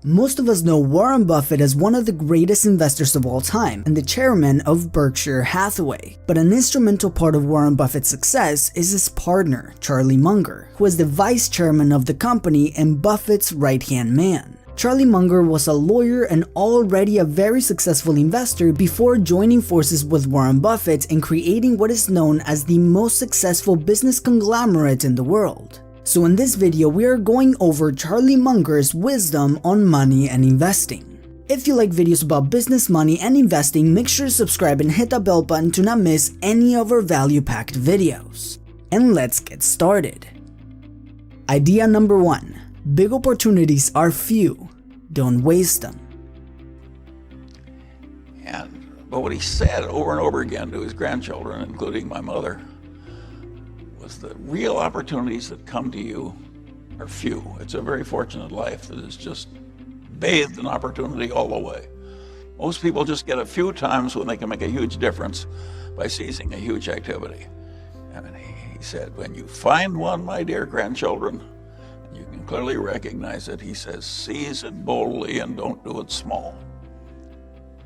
Most of us know Warren Buffett as one of the greatest investors of all time and the chairman of Berkshire Hathaway. But an instrumental part of Warren Buffett's success is his partner, Charlie Munger, who is the vice chairman of the company and Buffett's right-hand man. Charlie Munger was a lawyer and already a very successful investor before joining forces with Warren Buffett and creating what is known as the most successful business conglomerate in the world. So in this video, we are going over Charlie Munger's wisdom on money and investing. If you like videos about business, money, and investing, make sure to subscribe and hit that bell button to not miss any of our value-packed videos. And let's get started. Idea number 1. Big opportunities are few. Don't waste them. But what he said over and over again to his grandchildren, including my mother, was the real opportunities that come to you are few. It's a very fortunate life that is just bathed in opportunity all the way. Most people just get a few times when they can make a huge difference by seizing a huge activity. And he said, when you find one, my dear grandchildren, you can clearly recognize it, he says, seize it boldly and don't do it small.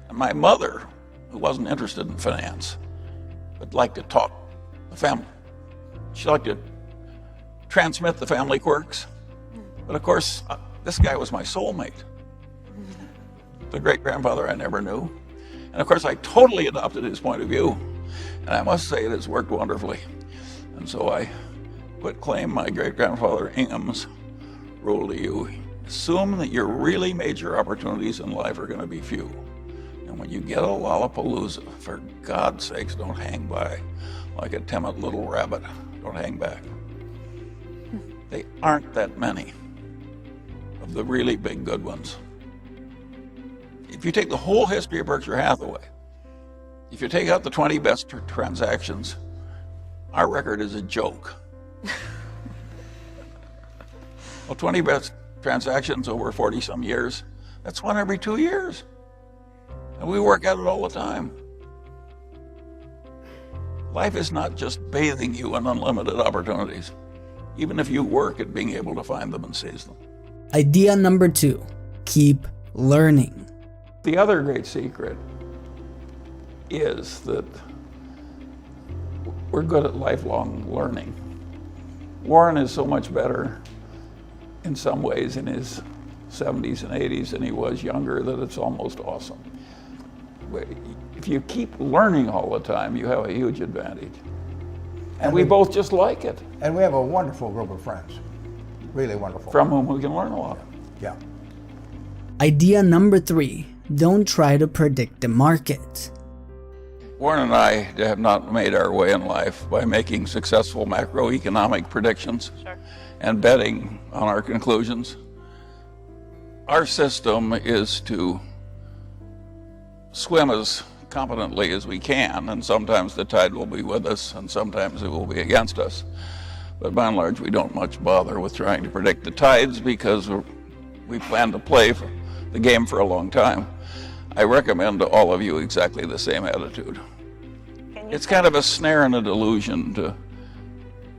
And my mother, who wasn't interested in finance, but liked to talk the family, she liked to transmit the family quirks. But of course, this guy was my soulmate. The great-grandfather I never knew. And of course, I totally adopted his point of view. And I must say it has worked wonderfully. And so I quit claim my great-grandfather Ingham's rule to you. Assume that your really major opportunities in life are going to be few. And when you get a Lollapalooza, for God's sakes, don't hang by like a timid little rabbit. Don't hang back. They aren't that many of the really big good ones. If you take the whole history of Berkshire Hathaway, if you take out the 20 best transactions, our record is a joke. Well, 20 best transactions over 40 some years, that's one every 2 years. And we work at it all the time. Life is not just bathing you in unlimited opportunities, even if you work at being able to find them and seize them. Idea number 2. Keep learning. The other great secret is that we're good at lifelong learning. Warren is so much better in some ways in his 70s and 80s than he was younger that it's almost awesome. If you keep learning all the time, you have a huge advantage. And we both just like it. And we have a wonderful group of friends, really wonderful. From whom we can learn a lot. Yeah. Idea number 3. Don't try to predict the market. Warren and I have not made our way in life by making successful macroeconomic predictions and betting on our conclusions. Our system is to swim as competently as we can, and sometimes the tide will be with us and sometimes it will be against us. But by and large, we don't much bother with trying to predict the tides because we plan to play the game for a long time. I recommend to all of you exactly the same attitude. It's kind of a snare and a delusion to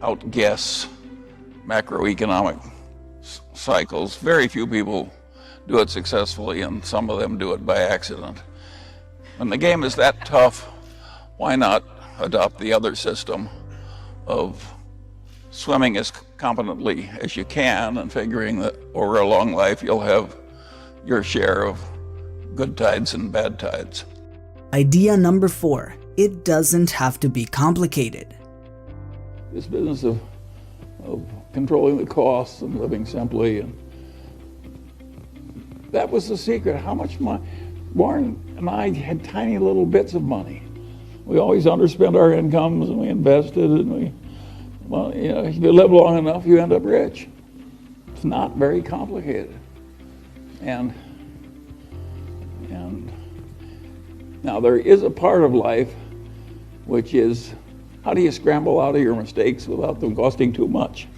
outguess macroeconomic cycles. Very few people do it successfully, and some of them do it by accident. When the game is that tough, why not adopt the other system of swimming as competently as you can and figuring that over a long life you'll have your share of good tides and bad tides. Idea number 4. It doesn't have to be complicated. This business of controlling the costs and living simply, and that was the secret. How much money? Warren and I had tiny little bits of money. We always underspent our incomes and we invested, and if you live long enough, you end up rich. It's not very complicated. And now there is a part of life which is, how do you scramble out of your mistakes without them costing too much?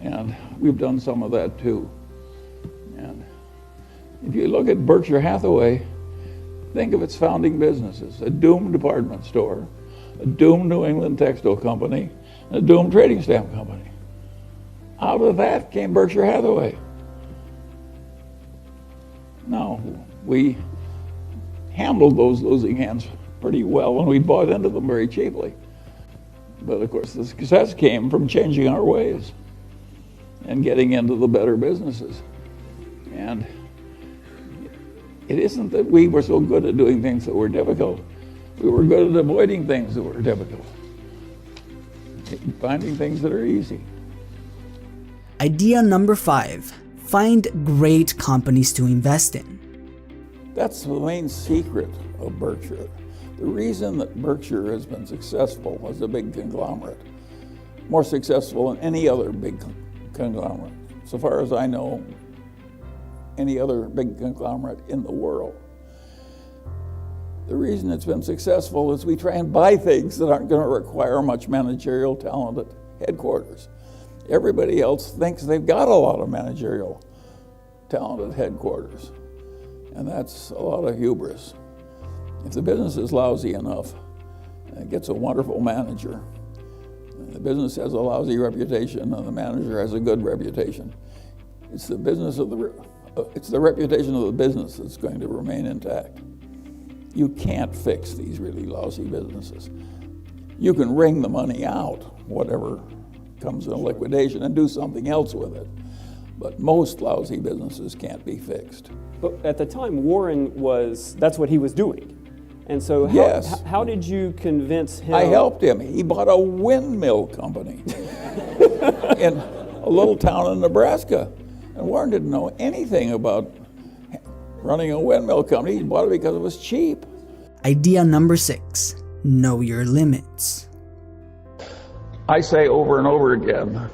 And we've done some of that too. And if you look at Berkshire Hathaway, think of its founding businesses: a doomed department store, a doomed New England textile company, and a doomed trading stamp company. Out of that came Berkshire Hathaway. Now, we handled those losing hands pretty well, and we bought into them very cheaply. But of course, the success came from changing our ways and getting into the better businesses. And it isn't that we were so good at doing things that were difficult. We were good at avoiding things that were difficult, finding things that are easy. Idea number 5, find great companies to invest in. That's the main secret of Berkshire. The reason that Berkshire has been successful as a big conglomerate, more successful than any other big conglomerate, so far as I know, any other big conglomerate in the world. The reason it's been successful is we try and buy things that aren't going to require much managerial talent at headquarters. Everybody else thinks they've got a lot of managerial talent at headquarters, and that's a lot of hubris. If the business is lousy enough, it gets a wonderful manager. The business has a lousy reputation, and the manager has a good reputation. It's the reputation of the business that's going to remain intact. You can't fix these really lousy businesses. You can wring the money out, whatever comes in liquidation, and do something else with it. But most lousy businesses can't be fixed. But at the time, Warren that's what he was doing. And so how did you convince him? I helped him. He bought a windmill company in a little town in Nebraska. And Warren didn't know anything about running a windmill company. He bought it because it was cheap. Idea number 6, know your limits. I say over and over again,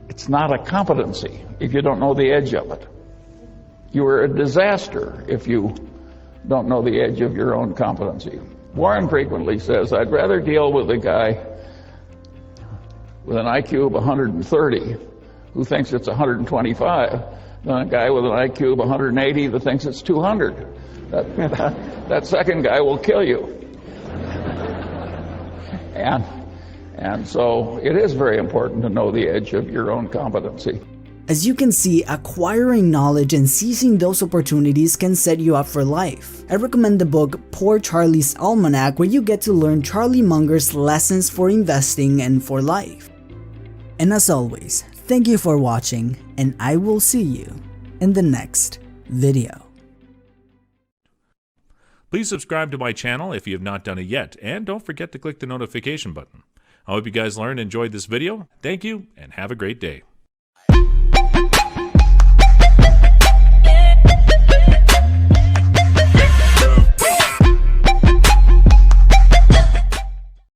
it's not a competency if you don't know the edge of it. You are a disaster if you don't know the edge of your own competency. Warren frequently says, I'd rather deal with a guy with an IQ of 130 who thinks it's 125 than a guy with an IQ of 180 that thinks it's 200. That second guy will kill you. And so it is very important to know the edge of your own competency. As you can see, acquiring knowledge and seizing those opportunities can set you up for life. I recommend the book Poor Charlie's Almanac, where you get to learn Charlie Munger's lessons for investing and for life. And as always, thank you for watching, and I will see you in the next video. Please subscribe to my channel if you have not done it yet, and don't forget to click the notification button. I hope you guys learned and enjoyed this video. Thank you, and have a great day.